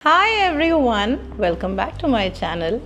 Hi everyone, welcome back to my channel.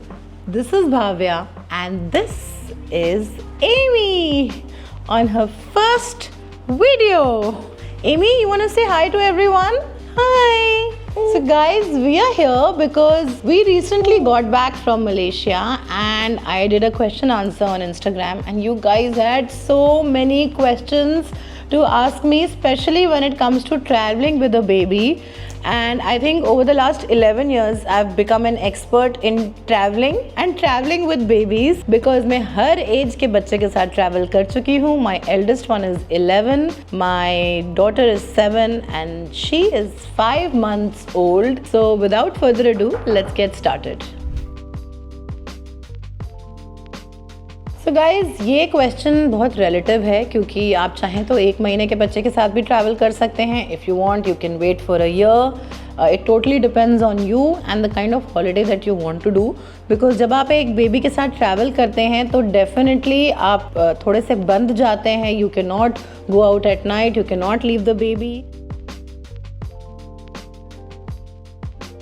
This is Bhavya and this is Amy on her first video. Amy, you want to say hi to everyone? Hi. So guys, we are here because we recently got back from Malaysia and I did a question answer on Instagram and you guys had so many questions to ask me, especially when it comes to traveling with a baby. And I think over the last 11 years I've become an expert in traveling with babies because मैं हर as के बच्चे के साथ travel कर चुकी हूँ. My eldest one is 11, my daughter is 7 and she is 5 months old. So without further ado, let's get started. So guys, ये question बहुत रिलेटिव है क्योंकि आप चाहें तो 1 महीने के बच्चे के साथ भी ट्रैवल कर सकते हैं. If you want you can wait for a year. It totally depends on you and the kind of holiday that you want to do. Because जब आप एक बेबी के साथ ट्रैवल करते हैं तो डेफिनेटली आप थोड़े से बंद जाते हैं. You can not go out at night, you can not leave the baby.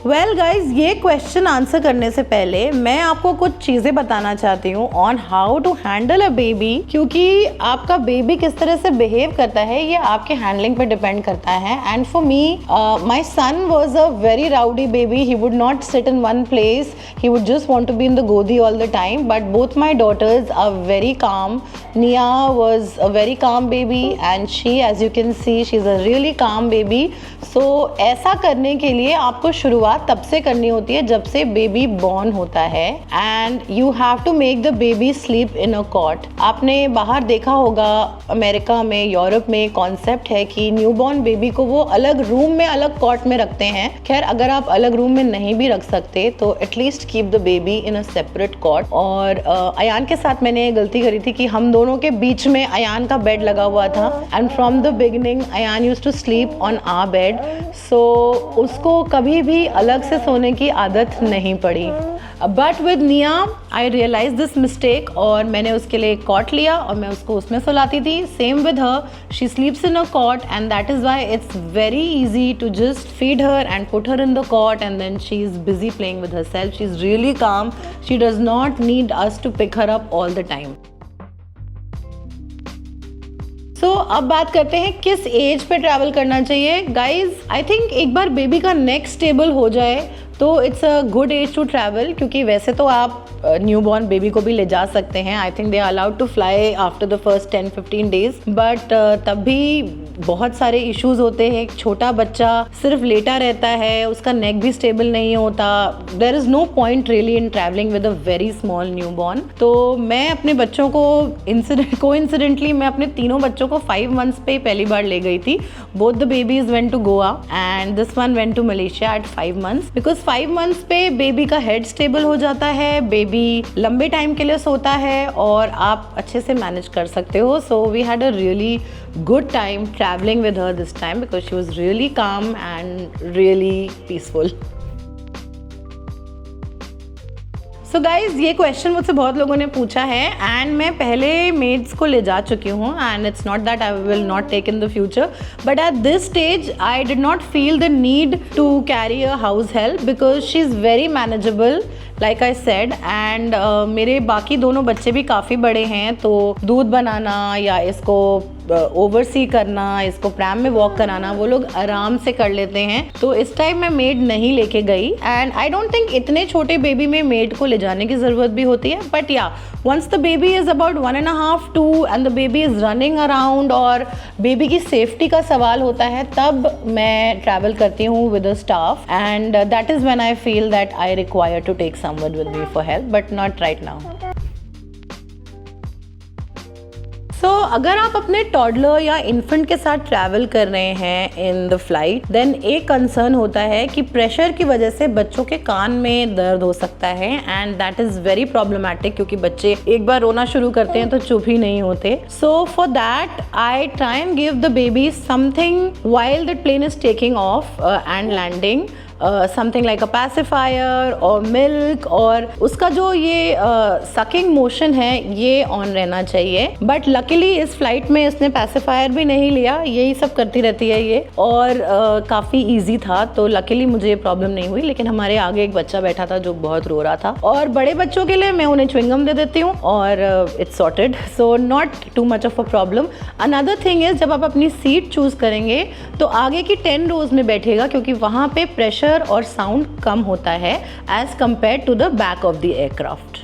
Well guys, ये क्वेश्चन आंसर करने से पहले मैं आपको कुछ चीज़ें बताना चाहती हूँ on how to handle a baby, क्योंकि आपका बेबी किस तरह से बिहेव करता है ये आपके हैंडलिंग पे डिपेंड करता है. And for me, my son was a very rowdy baby. He would not sit in one place. He would just want to be in the गोदी all the time. But both my daughters are very calm. Nia was a very calm baby and she, as you can see, she's a really calm baby. So ऐसा करने के लिए आपको शुरुआत तब से करनी होती है जब से बेबी बॉर्न होता है. And you have to make the baby sleep in a cot. आपने बाहर देखा होगा, अमेरिका में, यूरोप में कॉन्सेप्ट है कि न्यूबॉर्न बेबी को वो अलग रूम में, अलग कॉट में रखते हैं. खैर, अगर आप अलग रूम में नहीं भी रख सकते तो at least keep the baby in a separate cot. और अयान के साथ मैंने गलती करी थी कि हम दोनों के बीच में अयान का बेड लगा हुआ था. And from the beginning Ayaan used to sleep on our bed. So उसको कभी भी अलग से सोने की आदत नहीं पड़ी. बट विद निया आई रियलाइज दिस मिस्टेक और मैंने उसके लिए एक कॉट लिया और मैं उसको उसमें सुलाती थी. Same with her, she sleeps in a cot and that is why it's very easy to just feed her and put her in the cot and then she is busy playing with herself. She is really calm. She does not need us to pick her up all the time. तो अब बात करते हैं किस as पे travel करना चाहिए. Guys, I think एक बार बेबी का नेक स्टेबल हो जाए तो it's a good age to travel. क्योंकि वैसे तो आप न्यू बॉर्न बेबी को भी ले जा सकते हैं. I think they are allowed to fly after the first 10-15 days. But तब भी बहुत सारे इश्यूज होते हैं. एक छोटा बच्चा सिर्फ लेटा रहता है, उसका नेक भी स्टेबल नहीं होता. There is no point really in travelling with a very small new born. तो मैं अपने बच्चों को कोइंसिडेंटली मैं अपने तीनों बच्चों को 5 मंथ्स पे पहली बार ले गई थी. Both the babies went to Goa and this one went to Malaysia at 5 months. Because 5 months पे बेबी का हेड स्टेबल हो जाता है, बेबी लंबे टाइम के लिए सोता है और आप अच्छे से मैनेज कर सकते हो. So we had a really good time traveling with her this time because she was really calm and really peaceful. So guys, ये क्वेश्चन मुझसे बहुत लोगों ने पूछा है एंड मैं पहले मेड्स को ले जा चुकी हूँ and it's not that I will not take in the future. But at this stage I did not feel the need to carry a house help because she is very manageable like I said. And मेरे बाकी दोनों बच्चे भी काफ़ी बड़े हैं तो दूध बनाना या इसको ओवरसी करना, इसको प्रैम में वॉक कराना वो लोग आराम से कर लेते हैं. तो इस टाइम मैं मेड नहीं लेके गई एंड आई डोंट थिंक इतने छोटे बेबी में मेड को ले जाने की ज़रूरत भी होती है. But yeah, once the baby is about 1.5-2 and the baby is running around और बेबी की सेफ्टी का सवाल होता है, तब मैं ट्रैवल करती हूँ with a staff and that is when I feel that I require to take someone with me for help, but not right now. So अगर आप अपने टॉडलर या इन्फेंट के साथ ट्रैवल कर रहे हैं इन द फ्लाइट, देन एक कंसर्न होता है कि प्रेशर की वजह से बच्चों के कान में दर्द हो सकता है and that is very problematic क्योंकि बच्चे एक बार रोना शुरू करते हैं तो चुप ही नहीं होते. So for that I try and give the baby something while the plane is taking off and landing. Something like a pacifier और मिल्क, और उसका जो ये सकिंग मोशन है ये ऑन रहना चाहिए। बट लकीली इस फ्लाइट में इसने पैसिफायर भी नहीं लिया, यही सब करती रहती है ये, और काफ़ी ईजी था, तो लकीली मुझे ये प्रॉब्लम नहीं हुई। लेकिन हमारे आगे एक बच्चा बैठा था जो बहुत रो रहा था, और बड़े बच्चों के लिए मैं उन्हें च्युइंगम दे देती हूँ और it's sorted, so not too much of a problem. Another thing is, जब आप अपनी सीट चूज करेंगे तो आगे की 10 रोज में बैठेगा, क्योंकि वहाँ पे प्रेशर और साउंड कम होता है as compare to the back of the aircraft.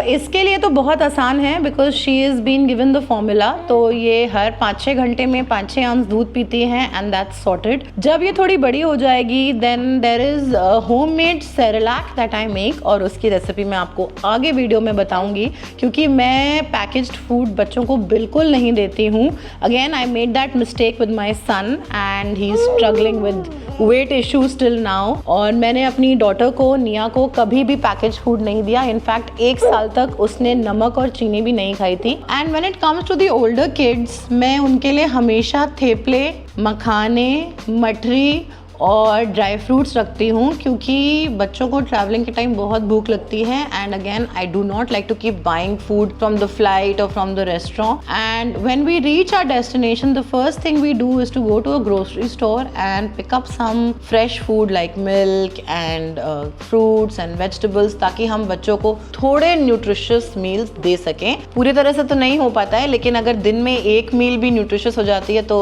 इसके लिए तो बहुत आसान है, because she is been given the formula. तो ये हर 5-6 घंटे में 5-6 आंस दूध पीती हैं एंड दैट्स सॉर्टेड। जब ये थोड़ी बड़ी हो जाएगी then there is homemade Cerelac that I make, और उसकी रेसिपी मैं आपको आगे वीडियो में बताऊंगी, क्योंकि मैं पैकेज्ड फूड बच्चों को बिल्कुल नहीं देती हूँ। Again I made that mistake with my son and he is struggling with weight issues till now. और मैंने अपनी डॉटर को, निया को, कभी भी पैकेज फूड नहीं दिया। इनफैक्ट 1 साल तक उसने नमक और चीनी भी नहीं खाई थी। And when it comes to the older kids, मैं उनके लिए हमेशा थेपले, मखाने, मठरी और ड्राई फ्रूट्स रखती हूँ, क्योंकि बच्चों को ट्रैवलिंग के टाइम बहुत भूख लगती है। And again I do not like to keep buying food from the flight और from the restaurant. And when we reach our destination, the first thing we do is to go to a grocery store and pick up some fresh food like milk and fruits and vegetables, ताकि हम बच्चों को थोड़े nutritious meals दे सकें। पूरी तरह से तो नहीं हो पाता है, लेकिन अगर दिन में एक मील भी न्यूट्रिशियस हो जाती है तो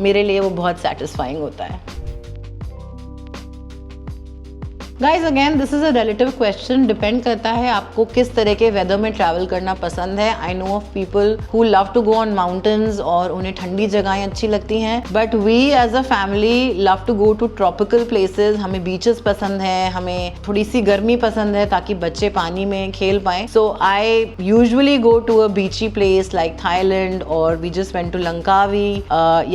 मेरे लिए वो बहुत सेटिस्फाइंग होता है। Guys again this is a relative question, depend करता है आपको किस तरह के वेदर में ट्रैवल करना पसंद है। I know of people who love to go on mountains और उन्हें ठंडी जगहें अच्छी लगती हैं, but we as a family love to go to tropical places. हमें बीचेस पसंद है, हमें थोड़ी सी गर्मी पसंद है ताकि बच्चे पानी में खेल पाएं। सो I usually go to a beachy place like Thailand, और we just went to Langkawi,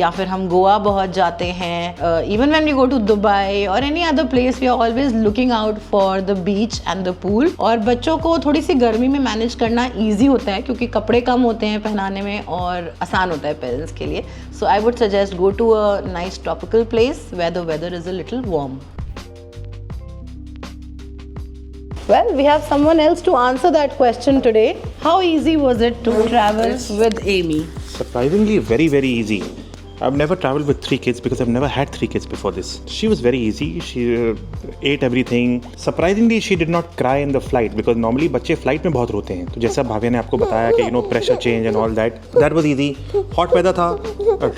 या फिर हम गोवा बहुत जाते हैं। Even when we go to Dubai और any other place, we are always looking out for the beach and the pool. और बच्चों को थोड़ी सी गर्मी में मैनेज करना ईजी होता है, क्योंकि कपड़े कम होते हैं पहनाने में और आसान होता है पेरेंट्स के लिए। So I would suggest go to a nice tropical place where the weather is a little warm. Well, we have someone else to answer that question today. How easy was it to travel with Amy? Surprisingly, very, very easy. I've never traveled with 3 kids because I've never had 3 kids before this. She was very easy. She ate everything. Surprisingly, she did not cry in the flight because normally बच्चे flight में बहुत रोते हैं. तो जैसा भाव्या ने आपको बताया कि pressure change and all that. That was easy. Hot weather था,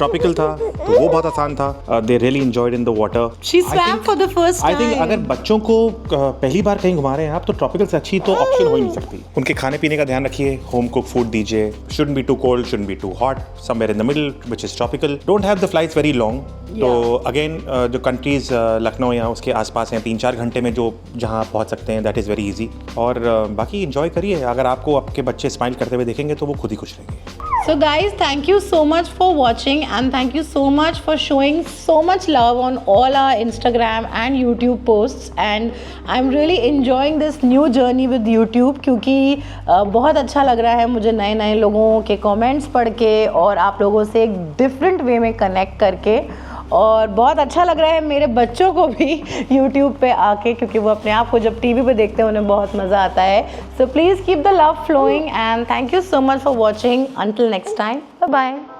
tropical था, तो वो बहुत आसान था. They really enjoyed in the water. She swam for the first time. I think अगर बच्चों को पहली बार कहीं घुमा रहे हैं आप, तो tropical से अच्छी तो ऑप्शन हो ही नहीं सकती. उनके खाने पीने का ध्यान रखिए. Home cooked food दीजिए. Shouldn't be too cold, shouldn't be too hot. Somewhere in the middle, which is tropical. Don't have the flights very long. तो अगेन जो कंट्रीज लखनऊ या उसके आसपास हैं 3-4 घंटे में जो जहाँ पहुँच सकते हैं, दैट इज़ वेरी इजी। और बाकी इंजॉय करिए। अगर आपको आपके बच्चे स्माइल करते हुए देखेंगे तो वो खुद ही खुश रहेंगे। So guys, thank you so much for watching and thank you so much for showing so much love on all our Instagram and YouTube posts, and I'm really enjoying this new journey with YouTube, क्योंकि बहुत अच्छा लग रहा है मुझे नए नए लोगों के कमेंट्स पढ़ के और आप लोगों से एक डिफरेंट वे में कनेक्ट करके, और बहुत अच्छा लग रहा है मेरे बच्चों को भी YouTube पे आके, क्योंकि वो अपने आप को जब टीवी पे देखते हैं उन्हें बहुत मज़ा आता है। So please keep the love flowing and thank you so much for watching. Until next time, bye bye.